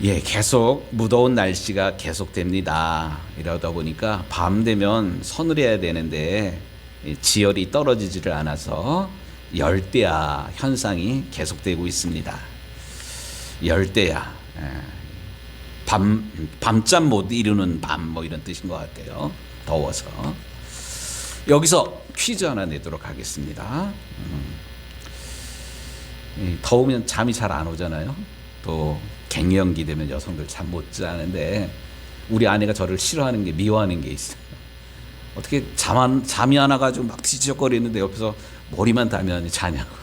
예, 계속 무더운 날씨가 계속됩니다. 이러다 보니까 밤 되면 서늘해야 되는데 지열이 떨어지지를 않아서 열대야 현상이 계속되고 있습니다. 열대야, 밤잠 못 이루는 밤 뭐 이런 뜻인 것 같아요. 더워서. 여기서 퀴즈 하나 내도록 하겠습니다. 더우면 잠이 잘 안 오잖아요. 또 갱년기 되면 여성들 잠 못 자는데 우리 아내가 저를 싫어하는 게, 미워하는 게 있어요. 어떻게 잠이 안 와가지고 막 뒤척거리는데 옆에서 머리만 대면 자냐고.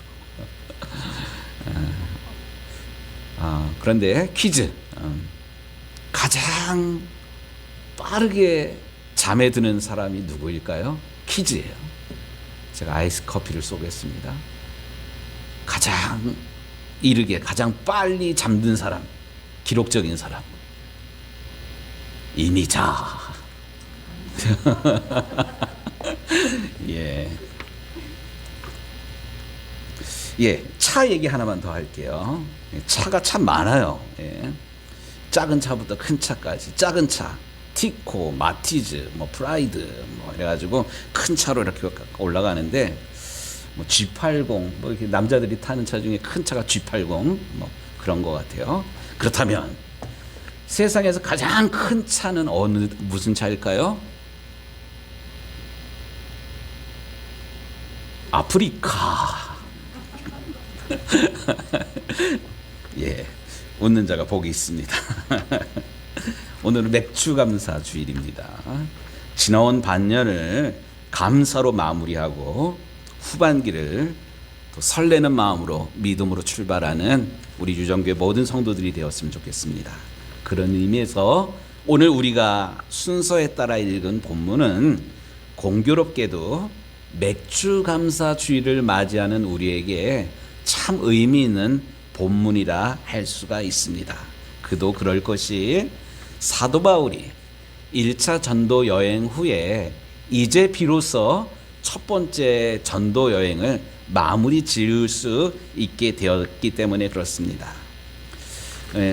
그런데 퀴즈. 가장 빠르게 잠에 드는 사람이 누구일까요? 퀴즈예요. 제가 아이스 커피를 쏘겠습니다. 가장 이르게, 가장 빨리 잠든 사람, 기록적인 사람. 이미자. 예. 예, 차 얘기 하나만 더 할게요. 차가 참 많아요. 예. 작은 차부터 큰 차까지. 작은 차, 티코, 마티즈, 뭐 프라이드, 뭐 이래가지고 큰 차로 이렇게 올라가는데, 뭐 G80, 뭐 이렇게 남자들이 타는 차 중에 큰 차가 G80, 뭐 그런 것 같아요. 그렇다면 세상에서 가장 큰 차는 무슨 차일까요? 아프리카. 예, 웃는 자가 복이 있습니다. 오늘은 맥주 감사 주일입니다. 지나온 반년을 감사로 마무리하고 후반기를 또 설레는 마음으로 믿음으로 출발하는 우리 유정교회 모든 성도들이 되었으면 좋겠습니다. 그런 의미에서 오늘 우리가 순서에 따라 읽은 본문은 공교롭게도 맥주 감사 주일을 맞이하는 우리에게 참 의미 있는 본문이라 할 수가 있습니다. 그도 그럴 것이 사도 바울이 1차 전도 여행 후에 이제 비로소 첫 번째 전도 여행을 마무리 지을 수 있게 되었기 때문에 그렇습니다.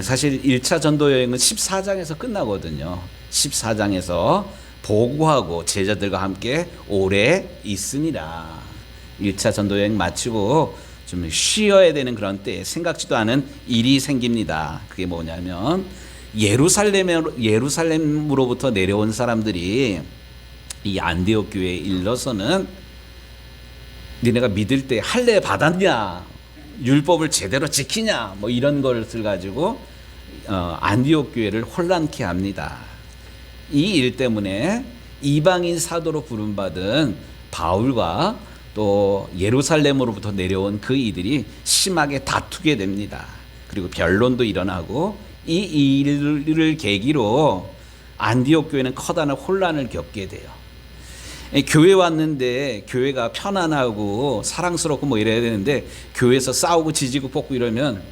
사실 1차 전도 여행은 14장에서 끝나거든요. 14장에서 보고하고 제자들과 함께 오래 있으니라. 1차 전도 여행 마치고 좀 쉬어야 되는 그런 때에 생각지도 않은 일이 생깁니다. 그게 뭐냐면 예루살렘으로부터 내려온 사람들이 이 안디옥 교회에 일러서는 니네가 믿을 때 할례 받았냐, 율법을 제대로 지키냐, 뭐 이런 것을 가지고 안디옥 교회를 혼란케 합니다. 이 일 때문에 이방인 사도로 부름받은 바울과 또 예루살렘으로부터 내려온 그 이들이 심하게 다투게 됩니다. 그리고 변론도 일어나고 이 일을 계기로 안디옥 교회는 커다란 혼란을 겪게 돼요. 교회 왔는데 교회가 편안하고 사랑스럽고 뭐 이래야 되는데 교회에서 싸우고 지지고 뽑고 이러면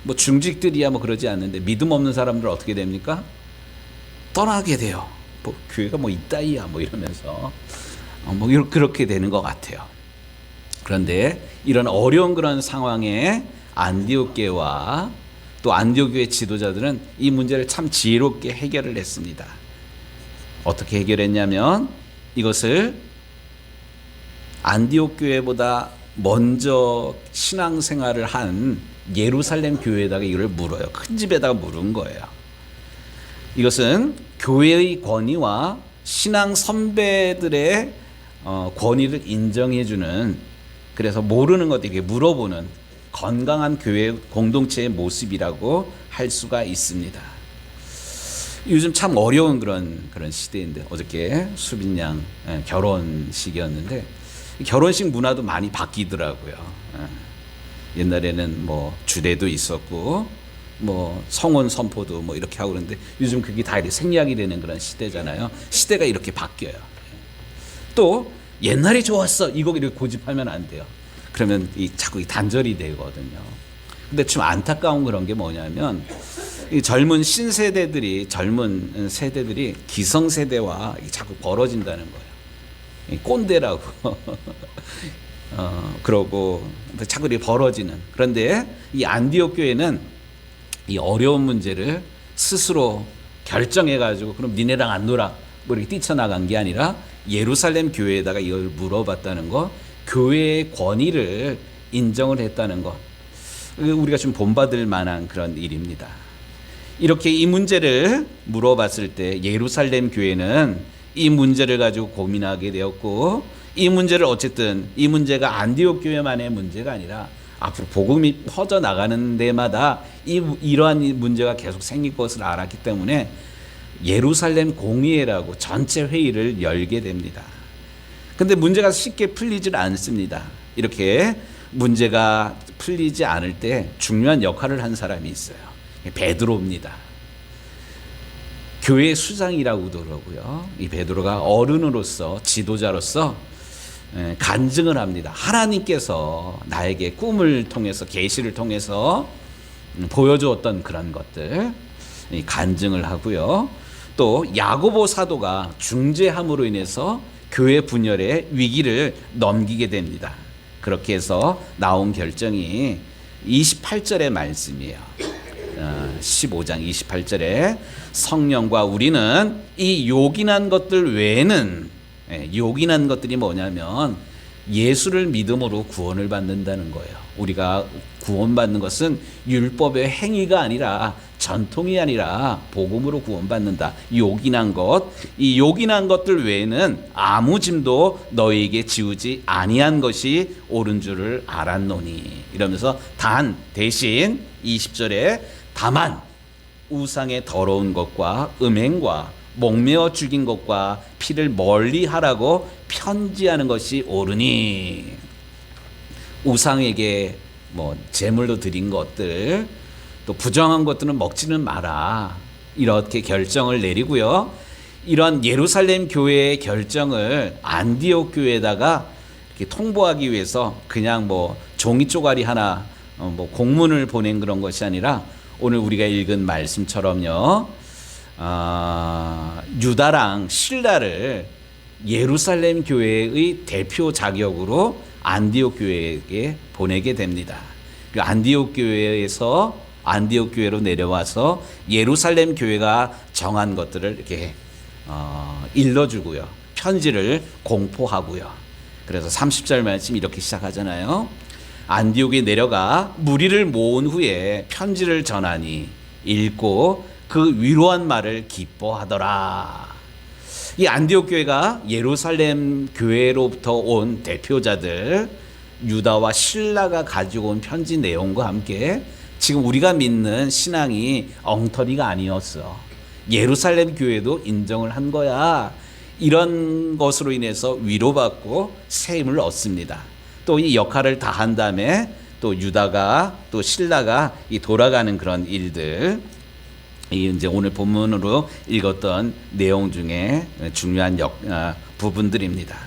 뭐 중직들이야 뭐 그러지 않는데 믿음 없는 사람들 어떻게 됩니까? 떠나게 돼요. 뭐 교회가 뭐 이따위야 뭐 이러면서 뭐 그렇게 되는 것 같아요. 그런데 이런 어려운 그런 상황에 안디옥 교회와 또 안디옥 교회 지도자들은 이 문제를 참 지혜롭게 해결을 했습니다. 어떻게 해결했냐면 이것을 안디옥 교회보다 먼저 신앙생활을 한 예루살렘 교회에다가 이걸 물어요. 큰 집에다가 물은 거예요. 이것은 교회의 권위와 신앙 선배들의 권위를 인정해주는, 그래서 모르는 것들에게 물어보는 건강한 교회 공동체의 모습이라고 할 수가 있습니다. 요즘 참 어려운 그런 시대인데 어저께 수빈 양 결혼식이었는데 결혼식 문화도 많이 바뀌더라고요. 옛날에는 뭐 주례도 있었고 뭐 성혼 선포도 뭐 이렇게 하고 그러는데 요즘 그게 다 이렇게 생략이 되는 그런 시대잖아요. 시대가 이렇게 바뀌어요. 또 옛날이 좋았어 이거 이렇게 고집하면 안 돼요. 그러면 자꾸 단절이 되거든요. 근데 좀 안타까운 그런 게 뭐냐면 이 젊은 젊은 세대들이 기성세대와 자꾸 벌어진다는 거예요. 꼰대라고 그러고 자꾸 이렇게 벌어지는. 그런데 이 안디옥 교회는 이 어려운 문제를 스스로 결정해가지고 그럼 니네랑 안 놀아 뭐 이렇게 뛰쳐나간 게 아니라 예루살렘 교회에다가 이걸 물어봤다는 거, 교회의 권위를 인정을 했다는 것, 우리가 좀 본받을 만한 그런 일입니다. 이렇게 이 문제를 물어봤을 때 예루살렘 교회는 이 문제를 가지고 고민하게 되었고, 이 문제를 어쨌든 이 문제가 안디옥 교회만의 문제가 아니라 앞으로 복음이 퍼져 나가는 데마다 이러한 문제가 계속 생길 것을 알았기 때문에 예루살렘 공의회라고 전체 회의를 열게 됩니다. 근데 문제가 쉽게 풀리질 않습니다. 이렇게 문제가 풀리지 않을 때 중요한 역할을 한 사람이 있어요. 베드로입니다. 교회 수장이라고 그러고요. 이 베드로가 어른으로서 지도자로서 간증을 합니다. 하나님께서 나에게 꿈을 통해서 계시를 통해서 보여주었던 그런 것들 간증을 하고요. 또 야고보 사도가 중재함으로 인해서 교회 분열의 위기를 넘기게 됩니다. 그렇게 해서 나온 결정이 28절의 말씀이에요. 15장 28절에 성령과 우리는 이 요긴한 것들 외에는, 요긴한 것들이 뭐냐면 예수를 믿음으로 구원을 받는다는 거예요. 우리가 구원받는 것은 율법의 행위가 아니라, 전통이 아니라 복음으로 구원받는다. 요긴한 것, 이 요긴한 것들 외에는 아무 짐도 너희에게 지우지 아니한 것이 옳은 줄을 알았노니, 이러면서 대신 20절에 다만 우상의 더러운 것과 음행과 목매어 죽인 것과 피를 멀리하라고 편지하는 것이 옳으니, 우상에게 제물로 드린 것들, 또 부정한 것들은 먹지는 마라, 이렇게 결정을 내리고요. 이런 예루살렘 교회의 결정을 안디옥 교회에다가 이렇게 통보하기 위해서 그냥 종이 쪼가리 하나 공문을 보낸 그런 것이 아니라, 오늘 우리가 읽은 말씀처럼요, 유다랑 실라를 예루살렘 교회의 대표 자격으로 안디옥 교회에게 보내게 됩니다. 안디옥 교회로 내려와서 예루살렘 교회가 정한 것들을 이렇게 일러주고요, 편지를 공포하고요. 그래서 30절 말씀 이렇게 시작하잖아요. 안디옥에 내려가 무리를 모은 후에 편지를 전하니 읽고 그 위로한 말을 기뻐하더라. 이 안디옥 교회가 예루살렘 교회로부터 온 대표자들 유다와 실라가 가지고 온 편지 내용과 함께 지금 우리가 믿는 신앙이 엉터리가 아니었어, 예루살렘 교회도 인정을 한 거야, 이런 것으로 인해서 위로받고 새 힘을 얻습니다. 또 이 역할을 다 한 다음에 또 유다가 또 실라가 이 돌아가는 그런 일들, 이제 오늘 본문으로 읽었던 내용 중에 중요한 부분들입니다.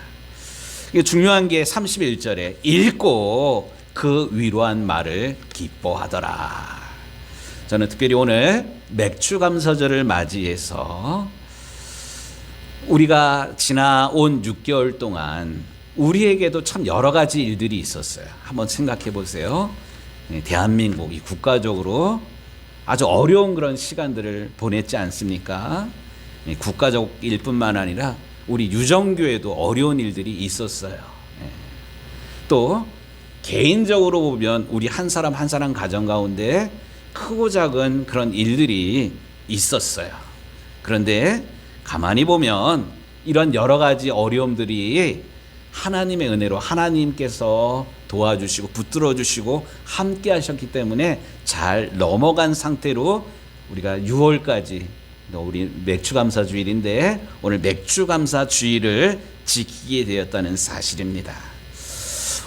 중요한 게 31절에 읽고 그 위로한 말을 기뻐하더라. 저는 특별히 오늘 맥주감사절을 맞이해서 우리가 지나온 6개월 동안 우리에게도 참 여러 가지 일들이 있었어요. 한번 생각해 보세요. 대한민국이 국가적으로 아주 어려운 그런 시간들을 보냈지 않습니까? 국가적일 뿐만 아니라 우리 유정교회도 어려운 일들이 있었어요. 또 개인적으로 보면 우리 한 사람 한 사람 가정 가운데 크고 작은 그런 일들이 있었어요. 그런데 가만히 보면 이런 여러 가지 어려움들이 하나님의 은혜로 하나님께서 도와주시고 붙들어 주시고 함께 하셨기 때문에 잘 넘어간 상태로 우리가 6월까지, 우리 맥주감사 주일인데 오늘 맥주감사 주일을 지키게 되었다는 사실입니다.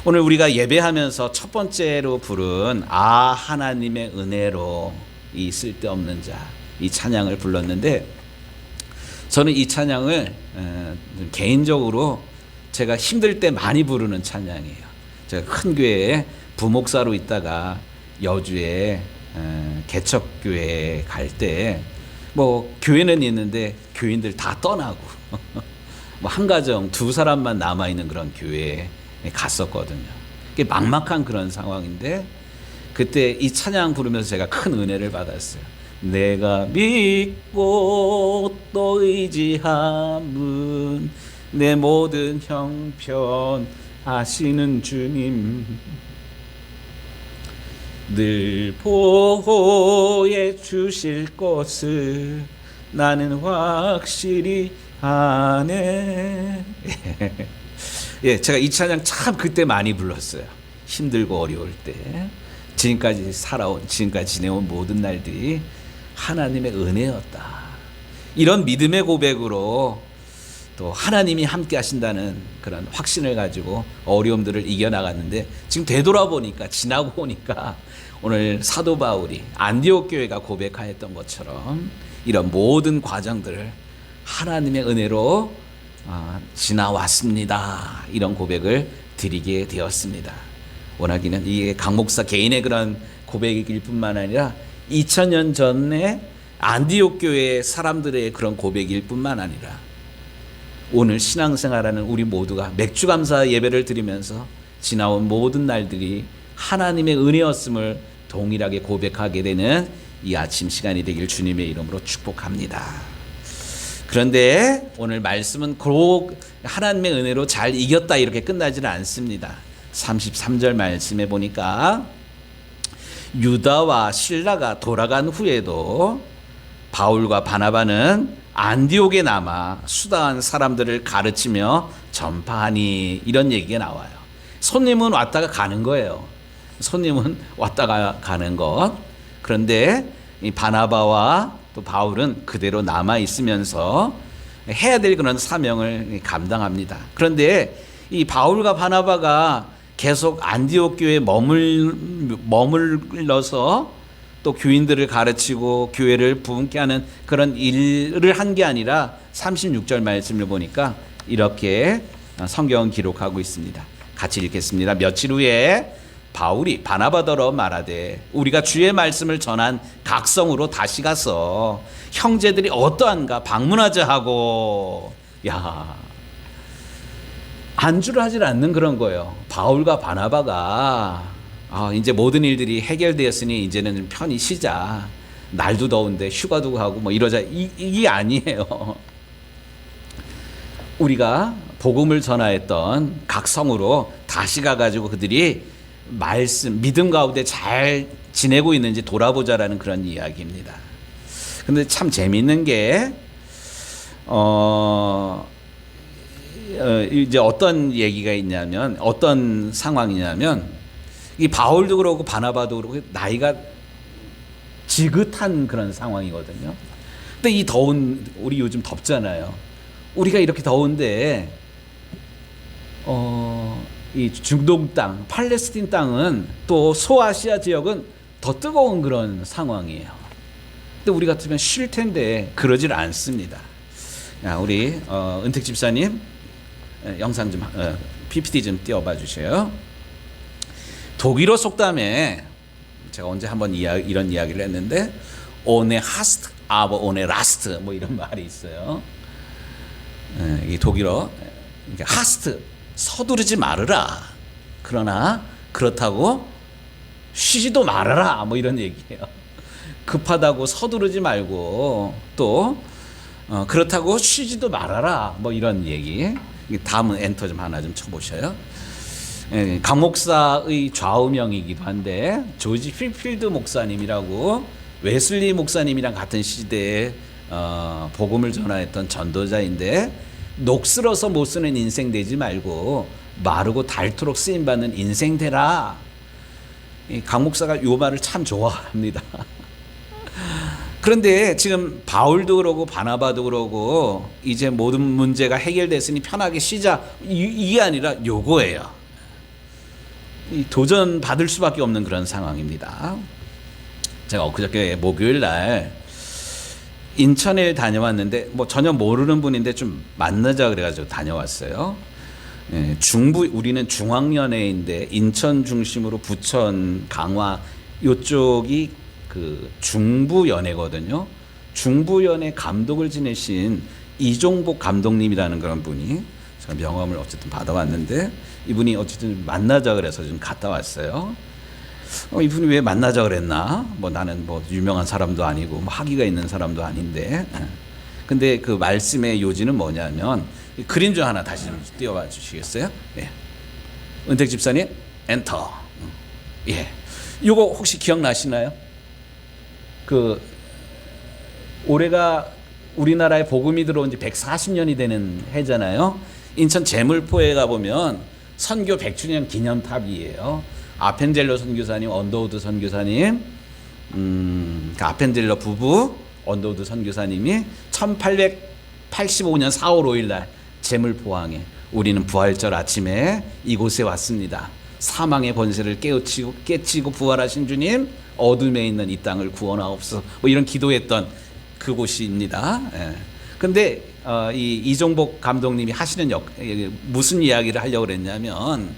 오늘 우리가 예배하면서 첫 번째로 부른 하나님의 은혜로 이 쓸데없는 자, 이 찬양을 불렀는데, 저는 이 찬양을 개인적으로 제가 힘들 때 많이 부르는 찬양이에요. 제가 큰 교회에 부목사로 있다가 여주에 개척교회에 갈 때 교회는 있는데 교인들 다 떠나고 한 가정 두 사람만 남아있는 그런 교회에 갔었거든요. 막막한 그런 상황인데 그때 이 찬양 부르면서 제가 큰 은혜를 받았어요. 내가 믿고 또 의지함은 내 모든 형편 아시는 주님, 늘 보호해 주실 것을 나는 확실히 아네. 예, 제가 이 찬양 참 그때 많이 불렀어요. 힘들고 어려울 때. 지금까지 지내온 모든 날들이 하나님의 은혜였다. 이런 믿음의 고백으로 또 하나님이 함께 하신다는 그런 확신을 가지고 어려움들을 이겨나갔는데, 지금 되돌아보니까, 지나고 보니까 오늘 사도 바울이 안디옥 교회가 고백하였던 것처럼 이런 모든 과정들을 하나님의 은혜로 지나왔습니다. 이런 고백을 드리게 되었습니다. 원하기는 이게 강 목사 개인의 그런 고백일 뿐만 아니라 2000년 전에 안디옥 교회 사람들의 그런 고백일 뿐만 아니라 오늘 신앙생활하는 우리 모두가 맥주감사 예배를 드리면서 지나온 모든 날들이 하나님의 은혜였음을 동일하게 고백하게 되는 이 아침 시간이 되길 주님의 이름으로 축복합니다. 그런데 오늘 말씀은 하나님의 은혜로 잘 이겼다 이렇게 끝나지는 않습니다. 33절 말씀에 보니까 유다와 실라가 돌아간 후에도 바울과 바나바는 안디옥에 남아 수다한 사람들을 가르치며 전파하니, 이런 얘기가 나와요. 손님은 왔다가 가는 거예요. 손님은 왔다가 가는 것. 그런데 이 바나바와 또 바울은 그대로 남아 있으면서 해야 될 그런 사명을 감당합니다. 그런데 이 바울과 바나바가 계속 안디옥 교회에 머물러서 또 교인들을 가르치고 교회를 부흥케 하는 그런 일을 한 게 아니라 36절 말씀을 보니까 이렇게 성경은 기록하고 있습니다. 같이 읽겠습니다. 며칠 후에 바울이 바나바더러 말하되 우리가 주의 말씀을 전한 각성으로 다시 가서 형제들이 어떠한가 방문하자 하고, 안주를 하질 않는 그런 거예요. 바울과 바나바가 이제 모든 일들이 해결되었으니 이제는 편히 쉬자, 날도 더운데 휴가도 가고 뭐 이러자, 이게 아니에요. 우리가 복음을 전하였던 각 성으로 다시 가가지고 그들이 믿음 가운데 잘 지내고 있는지 돌아보자라는 그런 이야기입니다. 근데 참 재미있는 게 이제 어떤 얘기가 있냐면, 어떤 상황이냐면, 이 바울도 그렇고 바나바도 그렇고 나이가 지긋한 그런 상황이거든요. 근데 이 더운, 우리 요즘 덥잖아요. 우리가 이렇게 더운데 이 중동 땅, 팔레스틴 땅은 또 소아시아 지역은 더 뜨거운 그런 상황이에요. 근데 우리 같으면 쉴 텐데 그러질 않습니다. 우리 은택 집사님 영상 좀 PPT 좀 띄워봐 주세요. 독일어 속담에 제가 언제 한번 이런 이야기를 했는데, 오네 하스트 아버 오네 라스트 뭐 이런 말이 있어요. 이 독일어 하스트, 서두르지 말으라, 그러나 그렇다고 쉬지도 말아라, 뭐 이런 얘기예요. 급하다고 서두르지 말고 또 그렇다고 쉬지도 말아라, 뭐 이런 얘기. 다음은 엔터 좀 하나 좀 쳐보셔요. 강 목사의 좌우명이기도 한데, 조지 필필드 목사님이라고 웨슬리 목사님이랑 같은 시대에 복음을 전하였던 전도자인데, 녹슬어서 못 쓰는 인생 되지 말고 마르고 닳도록 쓰임받는 인생 되라. 강 목사가 이 말을 참 좋아합니다. 그런데 지금 바울도 그러고 바나바도 그러고 이제 모든 문제가 해결됐으니 편하게 쉬자, 이게 아니라 요거예요. 도전 받을 수밖에 없는 그런 상황입니다. 제가 엊그저께 목요일 날 인천에 다녀왔는데, 뭐 전혀 모르는 분인데 좀 만나자 그래가지고 다녀왔어요. 우리는 중앙연예인데 인천 중심으로 부천, 강화 요쪽이 그 중부연예거든요. 중부연예 감독을 지내신 이종복 감독님이라는 그런 분이, 제가 명함을 어쨌든 받아왔는데, 이분이 어쨌든 만나자 그래서 좀 갔다 왔어요. 이분이 왜 만나자 그랬나? 뭐 나는 뭐 유명한 사람도 아니고 뭐 학위가 있는 사람도 아닌데. 근데 그 말씀의 요지는 뭐냐면 이 그림 좀 하나 다시 좀 띄워봐 주시겠어요? 예. 은택 집사님 엔터. 예. 요거 혹시 기억나시나요? 그 올해가 우리나라에 복음이 들어온 지 140년이 되는 해잖아요. 인천 제물포에 가보면 선교 100주년 기념탑이에요. 아펜젤러 선교사님, 언더우드 선교사님, 그 아펜젤러 부부, 언더우드 선교사님이 1885년 4월 5일 날 제물포항에 우리는 부활절 아침에 이곳에 왔습니다. 사망의 권세를 깨치고 부활하신 주님, 어둠에 있는 이 땅을 구원하옵소서. 뭐 이런 기도했던 그곳입니다. 예. 근데 이 이종복 감독님이 하시는 무슨 이야기를 하려고 그랬냐면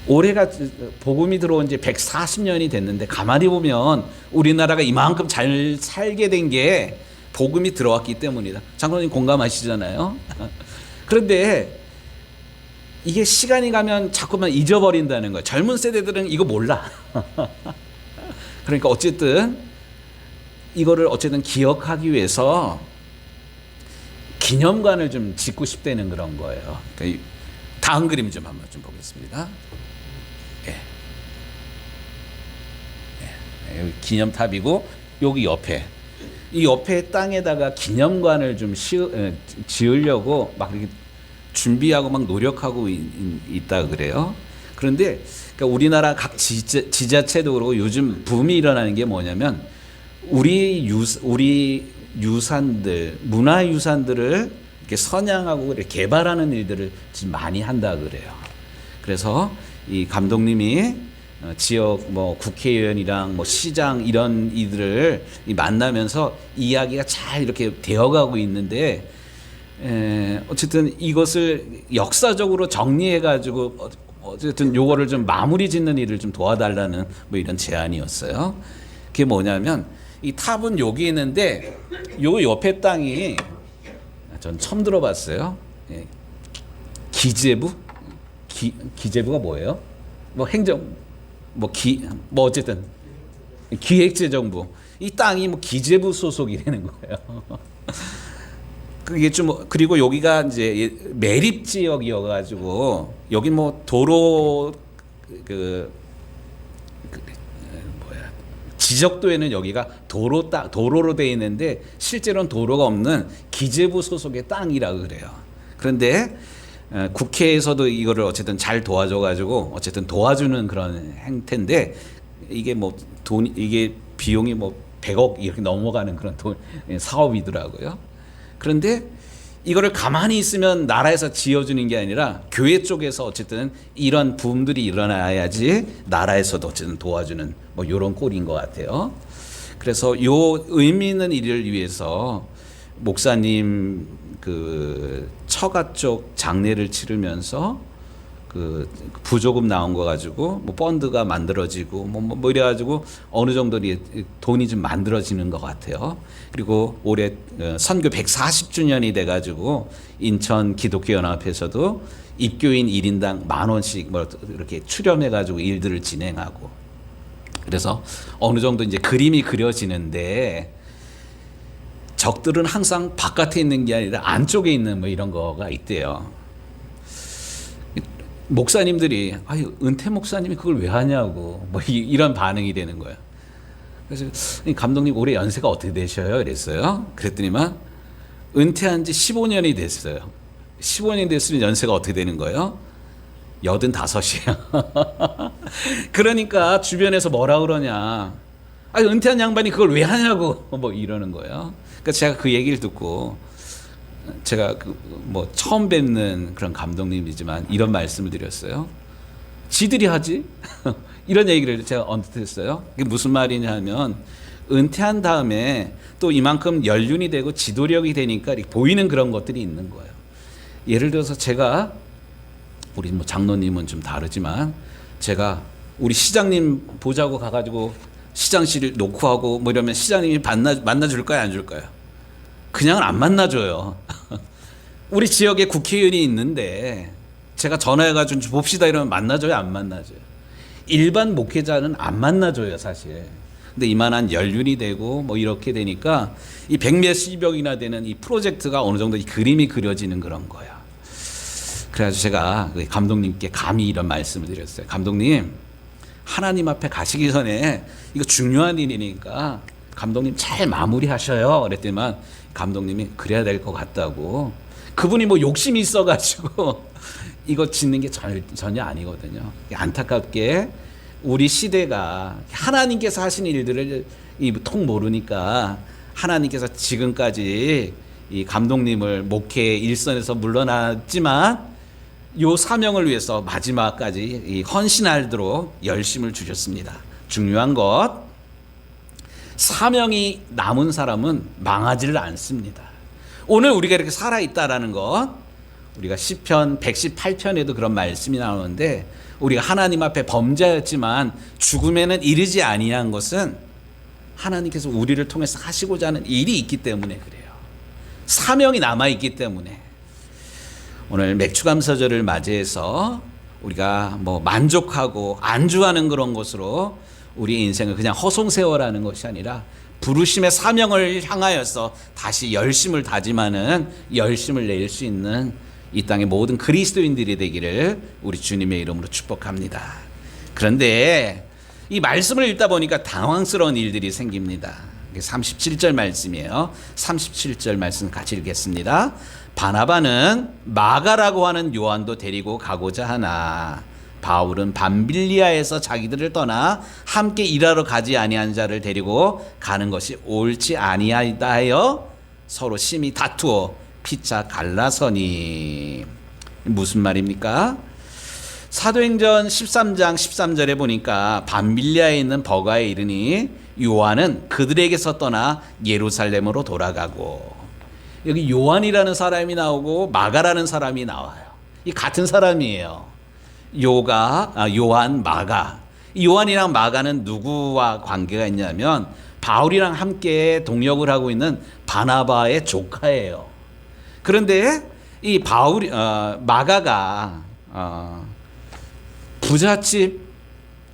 올해가 복음이 들어온 지 140년이 됐는데 가만히 보면 우리나라가 이만큼 잘 살게 된 게 복음이 들어왔기 때문이다. 장로님 공감하시잖아요. 그런데 이게 시간이 가면 자꾸만 잊어버린다는 거예요. 젊은 세대들은 이거 몰라. 그러니까 어쨌든 이거를 어쨌든 기억하기 위해서 기념관을 좀 짓고 싶다는 그런 거예요. 그러니까 다음 그림 좀 한번 좀 보겠습니다. 예. 예. 여기 기념탑이고 여기 옆에 이 옆에 땅에다가 기념관을 좀 지으려고 막 이렇게 준비하고 막 노력하고 있다 그래요. 그런데 그러니까 우리나라 각 지자체도 그러고 요즘 붐이 일어나는 게 뭐냐면 우리 유산들, 문화유산들을 이렇게 선양하고 이렇게 개발하는 일들을 지금 많이 한다 그래요. 그래서 이 감독님이 지역 뭐 국회의원이랑 뭐 시장 이런 이들을 만나면서 이야기가 잘 이렇게 되어가고 있는데 어쨌든 이것을 역사적으로 정리해가지고 어쨌든 요거를 좀 마무리 짓는 일을 좀 도와달라는 뭐 이런 제안이었어요. 그게 뭐냐면 이 탑은 여기 있는데 요 옆에 땅이 전 처음 들어봤어요. 기재부? 기재부가 뭐예요? 뭐 행정 뭐 어쨌든 기획재정부 이 땅이 뭐 기재부 소속이라는 거예요. 그게 좀 그리고 여기가 이제 매립 지역이어가지고 여기 뭐 도로 지적도에는 여기가 도로로 되어 있는데 실제로는 도로가 없는 기재부 소속의 땅이라 그래요. 그런데 국회에서도 이거를 어쨌든 잘 도와줘가지고 어쨌든 도와주는 그런 행태인데 이게 뭐 이게 비용이 뭐 100억 이렇게 넘어가는 그런 사업이더라고요. 그런데 이거를 가만히 있으면 나라에서 지어주는 게 아니라 교회 쪽에서 어쨌든 이런 부음들이 일어나야지 나라에서도 어쨌든 도와주는 뭐 이런 꼴인 것 같아요. 그래서 요 의미 있는 일을 위해서 목사님 그 처가 쪽 장례를 치르면서 그 부조금 나온 거 가지고 뭐 펀드가 만들어지고 뭐 이래가지고 어느 정도 돈이 좀 만들어지는 것 같아요. 그리고 올해 선교 140주년이 돼가지고 인천 기독교연합에서도 입교인 1인당 10,000원씩 뭐 이렇게 출연해가지고 일들을 진행하고 그래서 어느 정도 이제 그림이 그려지는데 적들은 항상 바깥에 있는 게 아니라 안쪽에 있는 뭐 이런 거가 있대요. 목사님들이 아유 은퇴 목사님이 그걸 왜 하냐고 뭐 이런 반응이 되는 거예요. 그래서 감독님 올해 연세가 어떻게 되셔요? 그랬어요. 그랬더니만 은퇴한 지 15년이 됐어요. 15년이 됐으면 연세가 어떻게 되는 거예요? 85이에요. 그러니까 주변에서 뭐라 그러냐. 아니 은퇴한 양반이 그걸 왜 하냐고 뭐 이러는 거예요. 그러니까 제가 그 얘기를 듣고 제가 뭐 처음 뵙는 그런 감독님이지만 이런 말씀을 드렸어요. 지들이 하지? 이런 얘기를 제가 언뜻 했어요. 그게 무슨 말이냐면 은퇴한 다음에 또 이만큼 연륜이 되고 지도력이 되니까 보이는 그런 것들이 있는 거예요. 예를 들어서 제가 우리 뭐 장로님은 좀 다르지만 제가 우리 시장님 보자고 가가지고 시장실 놓고 하고 뭐 이러면 시장님이 만나줄까요? 안 줄까요? 그냥은 안 만나줘요. 우리 지역에 국회의원이 있는데 제가 전화해가지고 봅시다 이러면 만나줘요? 안 만나줘요? 일반 목회자는 안 만나줘요, 사실. 근데 이만한 연륜이 되고 뭐 이렇게 되니까 이 백몇십억이나 되는 이 프로젝트가 어느 정도 이 그림이 그려지는 그런 거야. 그래가지고 제가 감독님께 감히 이런 말씀을 드렸어요. 감독님, 하나님 앞에 가시기 전에 이거 중요한 일이니까 감독님 잘 마무리하셔요. 그랬더니만 감독님이 그래야 될 것 같다고. 그분이 뭐 욕심이 있어가지고 이거 짓는 게 전혀 아니거든요. 안타깝게 우리 시대가 하나님께서 하신 일들을 통 모르니까 하나님께서 지금까지 이 감독님을 목회 일선에서 물러났지만 요 사명을 위해서 마지막까지 헌신하도록 열심을 주셨습니다. 중요한 것, 사명이 남은 사람은 망하지를 않습니다. 오늘 우리가 이렇게 살아있다라는 것, 우리가 시편 118편에도 그런 말씀이 나오는데 우리가 하나님 앞에 범죄였지만 죽음에는 이르지 아니한 것은 하나님께서 우리를 통해서 하시고자 하는 일이 있기 때문에 그래요. 사명이 남아있기 때문에. 오늘 맥주감사절을 맞이해서 우리가 뭐 만족하고 안주하는 그런 것으로 우리 인생을 그냥 허송세월하는 것이 아니라 부르심의 사명을 향하여서 다시 열심을 다짐하는, 열심을 낼 수 있는 이 땅의 모든 그리스도인들이 되기를 우리 주님의 이름으로 축복합니다. 그런데 이 말씀을 읽다 보니까 당황스러운 일들이 생깁니다. 37절 말씀이에요. 37절 말씀 같이 읽겠습니다. 바나바는 마가라고 하는 요한도 데리고 가고자 하나 바울은 밤빌리아에서 자기들을 떠나 함께 일하러 가지 아니한 자를 데리고 가는 것이 옳지 아니하다 하여 서로 심히 다투어 피차 갈라서니. 무슨 말입니까? 사도행전 13장 13절에 보니까 밤빌리아에 있는 버가에 이르니 요한은 그들에게서 떠나 예루살렘으로 돌아가고, 여기 요한이라는 사람이 나오고 마가라는 사람이 나와요. 이 같은 사람이에요. 요한, 마가. 요한이랑 마가는 누구와 관계가 있냐면 바울이랑 함께 동역을 하고 있는 바나바의 조카예요. 그런데 이 마가가 부잣집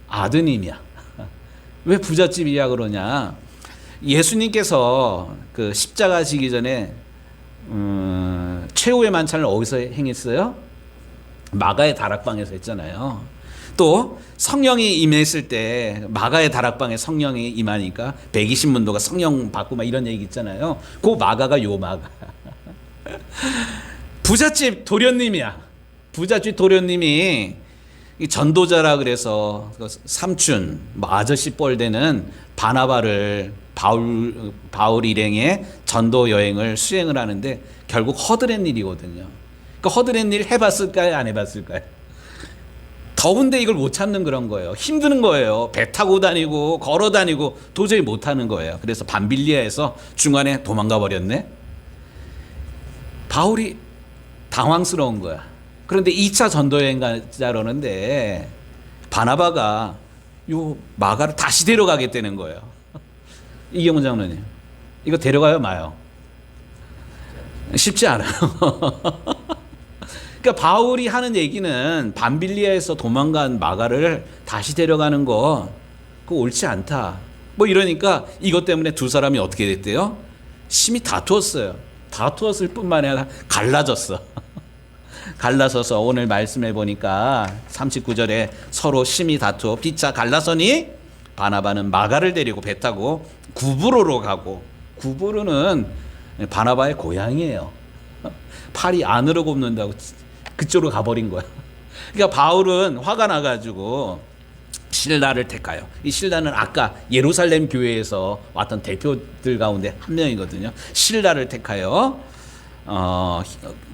아드님이야. 왜 부잣집이야 그러냐? 예수님께서 그 십자가 지기 전에 최후의 만찬을 어디서 행했어요? 마가의 다락방에서 했잖아요. 또 성령이 임했을 때 마가의 다락방에 성령이 임하니까 120문도가 성령 받고 막 이런 얘기 있잖아요. 그 마가가 요 마가. 부잣집 도련님이야. 부잣집 도련님이 전도자라 그래서 삼촌, 아저씨 뻘되는 바나바를 바울 일행의 전도 여행을 수행을 하는데 결국 허드렛 일이거든요. 그 허드렛 일 해봤을까요? 안 해봤을까요? 더운데 이걸 못 찾는 그런 거예요. 힘드는 거예요. 배 타고 다니고 걸어 다니고 도저히 못 하는 거예요. 그래서 밤빌리아에서 중간에 도망가 버렸네. 바울이 당황스러운 거야. 그런데 2차 전도여행 가자라는데 바나바가 요 마가를 다시 데려가겠다는 거예요. 이경훈 장로님, 이거 데려가요 마요? 쉽지 않아요. 그러니까 바울이 하는 얘기는 밤빌리아에서 도망간 마가를 다시 데려가는 거 그거 옳지 않다. 뭐 이러니까 이것 때문에 두 사람이 어떻게 됐대요? 심히 다투었어요. 다투었을 뿐만 아니라 갈라졌어. 갈라서서 오늘 말씀해 보니까 39절에 서로 심히 다투어 피차 갈라서니 바나바는 마가를 데리고 배 타고 구브로로 가고, 구브로는 바나바의 고향이에요. 팔이 안으로 굽는다고 그쪽으로 가버린 거야. 그러니까 바울은 화가 나가지고 실라를 택하여, 이 실라는 아까 예루살렘 교회에서 왔던 대표들 가운데 한 명이거든요. 실라를 택하여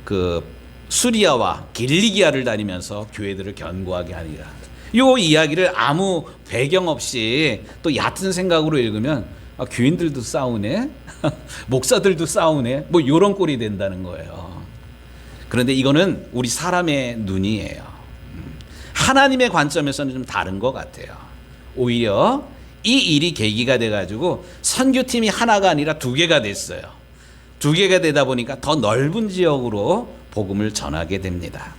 그 수리아와 길리기아를 다니면서 교회들을 견고하게 하니라. 이 이야기를 아무 배경 없이 또 얕은 생각으로 읽으면 교인들도 싸우네, 목사들도 싸우네, 뭐 이런 꼴이 된다는 거예요. 그런데 이거는 우리 사람의 눈이에요. 하나님의 관점에서는 좀 다른 것 같아요. 오히려 이 일이 계기가 돼가지고 선교팀이 하나가 아니라 두 개가 됐어요. 두 개가 되다 보니까 더 넓은 지역으로 복음을 전하게 됩니다.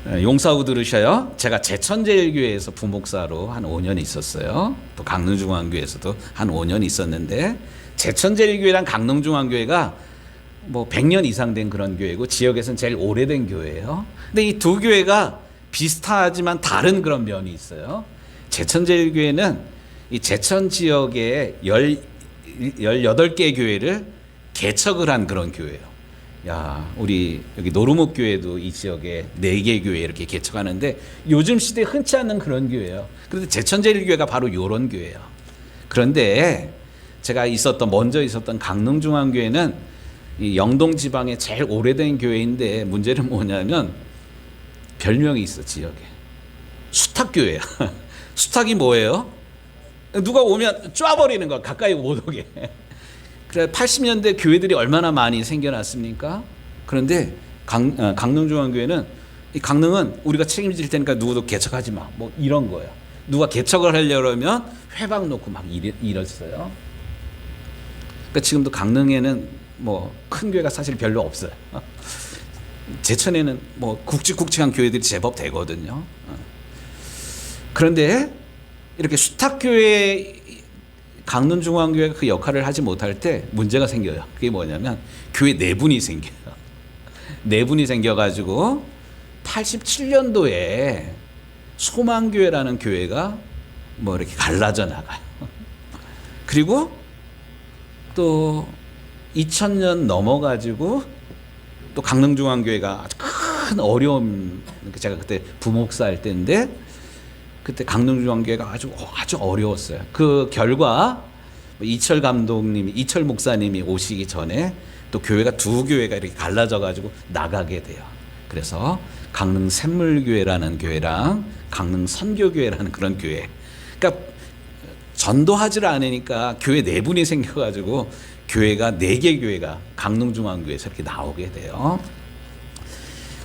용사우 들으셔요. 제가 제천제일교회에서 부목사로 한 5년 있었어요. 또 강릉중앙교회에서도 한 5년 있었는데, 제천제일교회랑 강릉중앙교회가 뭐 100년 이상 된 그런 교회고 지역에서는 제일 오래된 교회예요. 근데 이 두 교회가 비슷하지만 다른 그런 면이 있어요. 제천제일교회는 이 제천 지역에 18개 교회를 개척을 한 그런 교회예요. 야, 우리 여기 노르목 교회도 이 지역에 4개 교회 이렇게 개척하는데 요즘 시대에 흔치 않는 그런 교회예요. 그런데 제천제일교회가 바로 이런 교회예요. 그런데 제가 먼저 있었던 강릉중앙교회는 이 영동 지방의 제일 오래된 교회인데 문제는 뭐냐면 별명이 있어. 지역에 수탉교회야. 수탉이 뭐예요? 누가 오면 쪼아버리는 거야. 가까이 못 오게. 그래 80년대 교회들이 얼마나 많이 생겨났습니까? 그런데 강릉중앙교회는, 이 강릉은 우리가 책임질 테니까 누구도 개척하지 마, 뭐 이런 거예요. 누가 개척을 하려면 회방 놓고 막 이랬어요. 그러니까 지금도 강릉에는 뭐 큰 교회가 사실 별로 없어요. 제천에는 뭐 굵직굵직한 교회들이 제법 되거든요. 그런데 이렇게 수탉교회, 강릉중앙교회가 그 역할을 하지 못할 때 문제가 생겨요. 그게 뭐냐면 교회 내분이 생겨요. 내분이 생겨가지고 87년도에 소망교회라는 교회가 뭐 이렇게 갈라져 나가요. 그리고 또 2000년 넘어가지고 또 강릉중앙교회가 아주 큰 어려움, 제가 그때 부목사 할 때인데 그때 강릉중앙교회가 아주 어려웠어요. 그 결과 이철 감독님이, 이철 목사님이 오시기 전에 또 교회가 두 교회가 이렇게 갈라져 가지고 나가게 돼요. 그래서 강릉 샘물교회라는 교회랑 강릉 선교교회라는 그런 교회. 그러니까 전도하지를 않으니까 교회 내분이 생겨가지고 교회가 4개 교회가 강릉중앙교회에서 이렇게 나오게 돼요.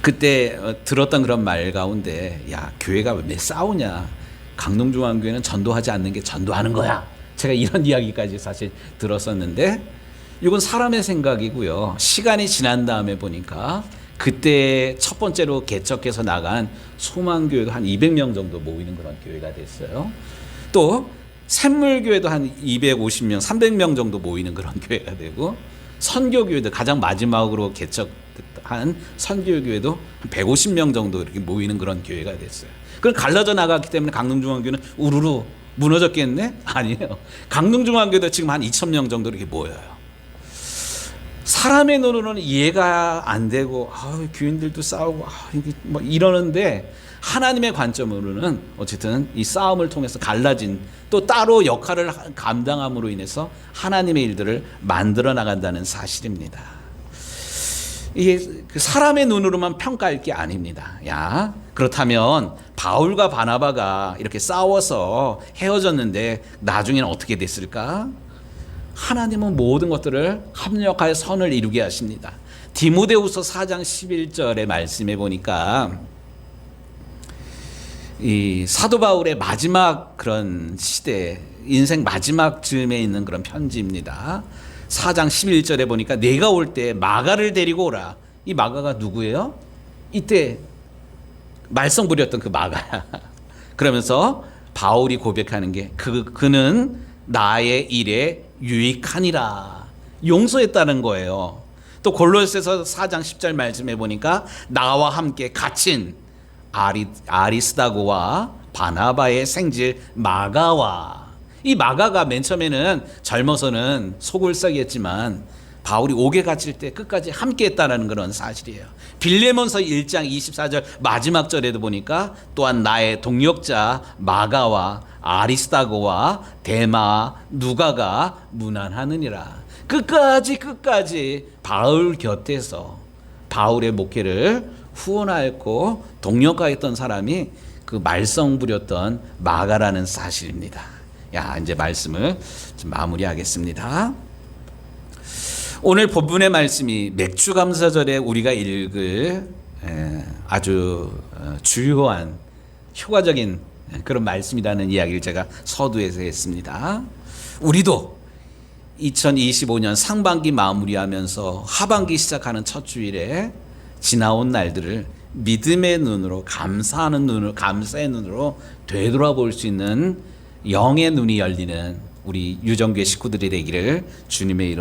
그때 들었던 그런 말 가운데, 야, 교회가 왜 싸우냐? 강릉중앙교회는 전도하지 않는 게 전도하는 거야. 제가 이런 이야기까지 사실 들었었는데, 이건 사람의 생각이고요. 시간이 지난 다음에 보니까 그때 첫 번째로 개척해서 나간 소망교회도 한 200명 정도 모이는 그런 교회가 됐어요. 또 샘물교회도 한 250명, 300명 정도 모이는 그런 교회가 되고, 선교교회도 가장 마지막으로 개척한 선교교회도 150명 정도 이렇게 모이는 그런 교회가 됐어요. 그럼 갈라져 나갔기 때문에 강릉중앙교회는 우르르 무너졌겠네? 아니에요. 강릉중앙교회도 지금 한 2,000명 정도 이렇게 모여요. 사람의 눈으로는 이해가 안 되고, 교인들도 싸우고, 이게 뭐 이러는데, 하나님의 관점으로는 어쨌든 이 싸움을 통해서 갈라진, 또 따로 역할을 감당함으로 인해서 하나님의 일들을 만들어 나간다는 사실입니다. 이게 사람의 눈으로만 평가할 게 아닙니다. 야, 그렇다면 바울과 바나바가 이렇게 싸워서 헤어졌는데 나중에는 어떻게 됐을까? 하나님은 모든 것들을 합력하여 선을 이루게 하십니다. 디모데후서 4장 11절의 말씀에 보니까 이 사도 바울의 마지막 그런 시대, 인생 마지막 즈음에 있는 그런 편지입니다. 4장 11절에 보니까 내가 올 때 마가를 데리고 오라. 이 마가가 누구예요? 이때 말썽 부렸던 그 마가야. 그러면서 바울이 고백하는 게 그는 나의 일에 유익하니라. 용서했다는 거예요. 또 골로새서 4장 10절 말씀에 보니까 나와 함께 갇힌 아리스다고와 바나바의 생질 마가와, 이 마가가 맨 처음에는 젊어서는 속을 썩였지만 바울이 옥에 갇힐 때 끝까지 함께 했다는 그런 사실이에요. 빌레몬서 1장 24절 마지막 절에도 보니까 또한 나의 동역자 마가와 아리스다고와 데마 누가가 문안하느니라. 끝까지 바울 곁에서 바울의 목회를 후원하였고 동역하였던 사람이 그 말썽 부렸던 마가라는 사실입니다. 야, 이제 말씀을 좀 마무리하겠습니다. 오늘 본문의 말씀이 맥주감사절에 우리가 읽을 아주 주요한 효과적인 그런 말씀이라는 이야기를 제가 서두에서 했습니다. 우리도 2025년 상반기 마무리하면서 하반기 시작하는 첫 주일에 지나온 날들을 믿음의 눈으로, 감사하는 눈으로, 감사의 눈으로 되돌아볼 수 있는 영의 눈이 열리는 우리 유정교회 식구들이 되기를 주님의 이름